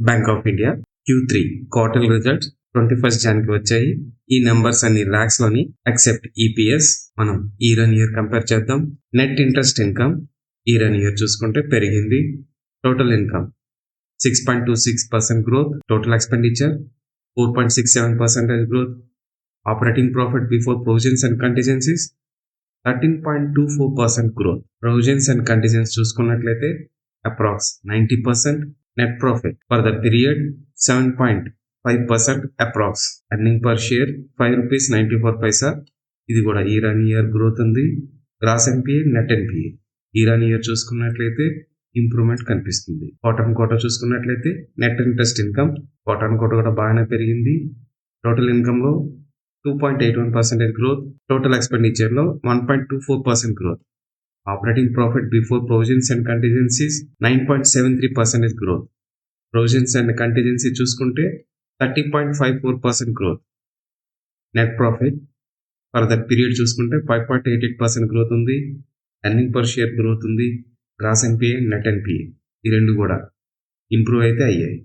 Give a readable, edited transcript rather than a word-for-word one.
Bank of India Q3 quarter results 21st Janకి వచ్చాయి. ఈ నెంబర్స్ అన్ని లాక్స్ లోని ఎక్సెప్ట్ EPS. మనం ఇయర్ ఆన్ ఇయర్ కంపేర్ చేద్దాం. Net interest income year on year చూసుకుంటే పెరిగింది. Total income 6.26% growth. Total expenditure 4.67% growth. Operating profit before provisions and contingencies 13.24% growth. Provisions and contingencies చూసుకున్నట్లయితే approx 90%. Net profit for the period 7.5% approx. Earning per share ₹5.94. ఇది కూడా year on year growth ఉంది. Gross NPA, net NPA year on year చూసుకున్నట్లయితే improvement కనిపిస్తుంది. Quarter చూసుకున్నట్లయితే net interest income quarter కూడా బాగానే పెరిగింది. టోటల్ ఇన్కమ్ లో 2.81% గ్రోత్. టోటల్ ఎక్స్పెండిచర్ లో 1.24% growth. Operating profit before provisions and contingencies 9.73% growth. Provisions and contingency చూసుకుంటే 30.54% growth. Net profit for the period చూసుకుంటే 5.88% గ్రోత్ ఉంది. ఎర్నింగ్ పర్ షేర్ గ్రోత్ ఉంది. Gross NPA, net NPA ఈ రెండు కూడా improve అయితే అయ్యాయి.